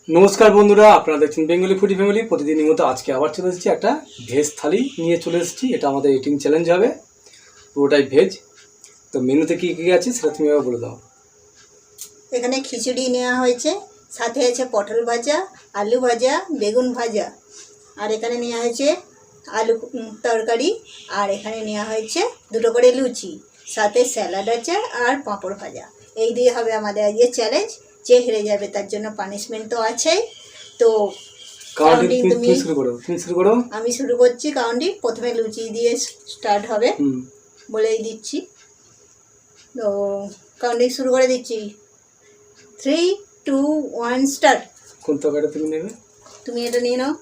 নমস্কার বন্ধুরা, আপনারা দেখছেন বেঙ্গলি ফুডি ফ্যামিলি। প্রতিদিনের মতো আজকে আবার চলে এসেছি, একটা ভেজ থালি নিয়ে চলে এসেছি। এটা আমাদের ইটিং চ্যালেঞ্জ হবে, পুরোটাই ভেজ। তো মেনুতে কী কী আছে সেটা তুমি আবার বলে দাও। এখানে খিচুড়ি নেওয়া হয়েছে, সাথে আছে পটল ভাজা, আলু ভাজা, বেগুন ভাজা, আর এখানে নেওয়া হয়েছে আলু তরকারি, আর এখানে নেওয়া হয়েছে দুটো করে লুচি, সাথে স্যালাড আছে আর পাঁপড় ভাজা। এই দিয়ে হবে আমাদের আজকে চ্যালেঞ্জ। যে হেরে যাবে তার জন্য পানিশমেন্ট তো আছেই। তো কাউন্টিং তুমি শুরু করো। আমি শুরু করছি কাউন্টিং। প্রথমে লুচি দিয়ে স্টার্ট হবে, বলেই দিচ্ছি। তো কাউন্টিং শুরু করে দিচ্ছি। 3, 2, 1 স্টার্ট। কোন তরকারিটা তুমি নেবে? তুমি এটা নিয়ে নাও।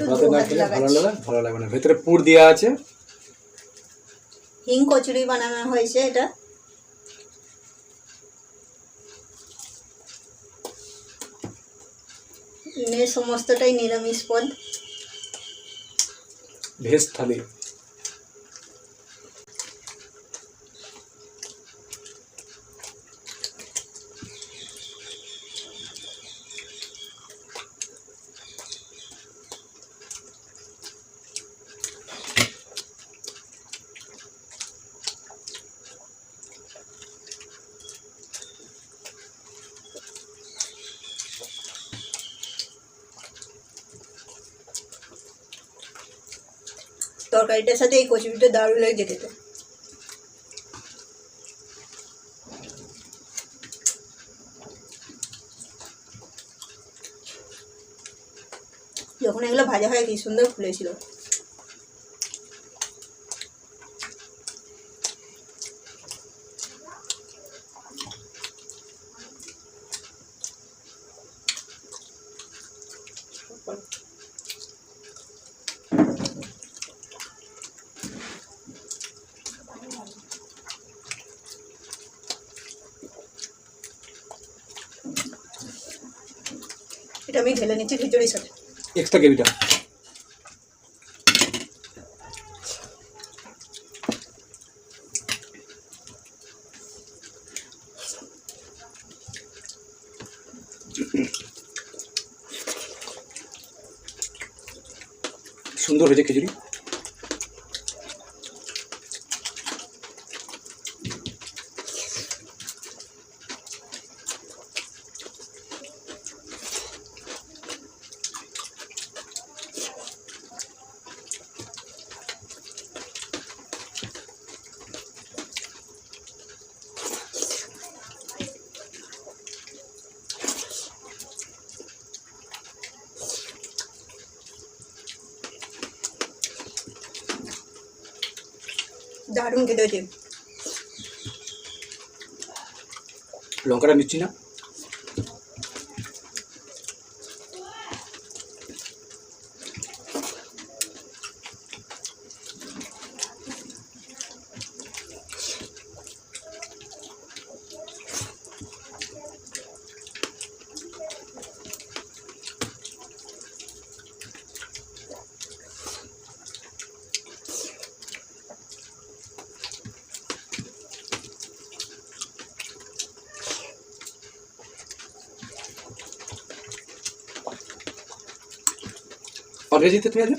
ভাতে না খেলে ভালো লাগবে না। ভেতরে পুর দেওয়া আছে, হিং কচুরি বানানো হয়েছে। এটা সমস্তটাই নিরামিষ পদ, ভেজ থালি। তরকারিটার সাথে এই কচুরিটা দারুণ লাগে খেতে। যখন এগুলো ভাজা হয় কি সুন্দর ফুলেছিল। এটা আমি ঢেলে নিচ্ছি খিচুড়ির সাথে। এক্সট্রা গ্রেভিটা সুন্দর হয়েছে খিচুড়ি। দারুণ খেতে হয়েছে। লঙ্কাটা নিচ্ছি না। और भेज देते तुम्हें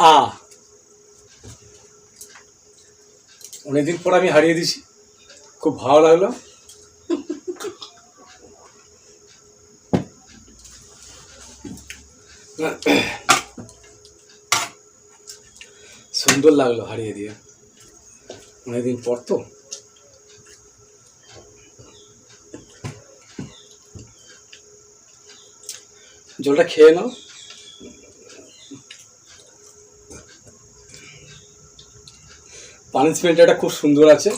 আ। অনেকদিন পর আমি হারিয়ে দিছি, খুব ভালো লাগলো। সুন্দর লাগলো হারিয়ে দিয়ে, অনেকদিন পর তো। জলটা খেয়ে নাও। পানিশমেন্ট এটা খুব সুন্দর আছে।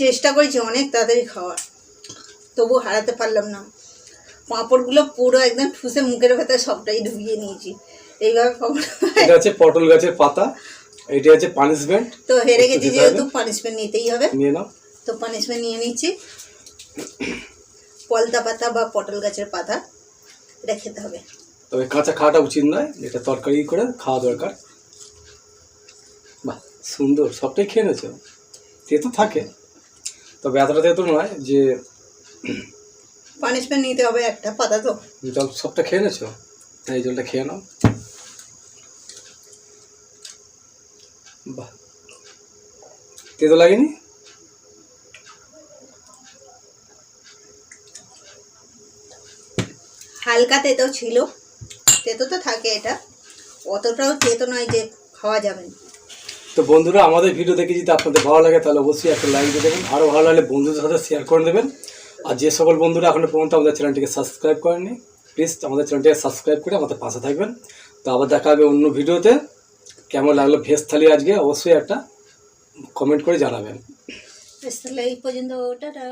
চেষ্টা করেছি অনেক তাড়াতাড়ি খাওয়ার, তবু হারাতে পারলাম না। পাঁপড়গুলো পুরো একদম ঠুসে মুখের ভেতরে সবটাই ঢুকিয়ে নিয়েছি। এইভাবে পাঁপড় এটা হচ্ছে পটল গাছের পাতা, এটা হচ্ছে পানিশমেন্ট। তো হেরে গেছি যেহেতু পানিশমেন্ট নিতেই হবে। নিয়ে নাও। তো পানিশমেন্ট নিয়ে নিচ্ছি। পলতা পাতা বা পটল গাছের পাতা, এটা খেতে হবে। তবে কাঁচা খাওয়াটা উচিত নয়, এটা তরকারি করে খাওয়া দরকার। বাহ, সুন্দর, সবটাই খেয়ে নিয়েছো। তেতো থাকে, তবে এতটা তেতো নয় যে পানিশমেন্ট নিতে হবে, একটা পাতা তো। জল সবটা খেয়ে নিয়েছো, এই জলটা খেয়ে নাও। বাহ, তেতো লাগেনি? হালকা তেতো ছিল, তেতো তো থাকে, এটা অতটাও তেতো নয় যে খাওয়া যাবে না। তো বন্ধুরা, আমাদের ভিডিও দেখে যদি আপনাদের ভালো লাগে তাহলে অবশ্যই একটা লাইক দিয়ে দেবেন, আরও ভালো লাগলে বন্ধুদের সাথে শেয়ার করে দেবেন। আর যে সকল বন্ধুরা এখনও পর্যন্ত আমাদের চ্যানেলটিকে সাবস্ক্রাইব করেননি, প্লিজ আমাদের চ্যানেলটিকে সাবস্ক্রাইব করে আমাদের পাশে থাকবেন। তো আবার দেখা হবে অন্য ভিডিওতে। কেমন লাগলো ভেজ থালি আজকে অবশ্যই একটা কমেন্ট করে জানাবেন। তাহলে এই পর্যন্ত, টাটা।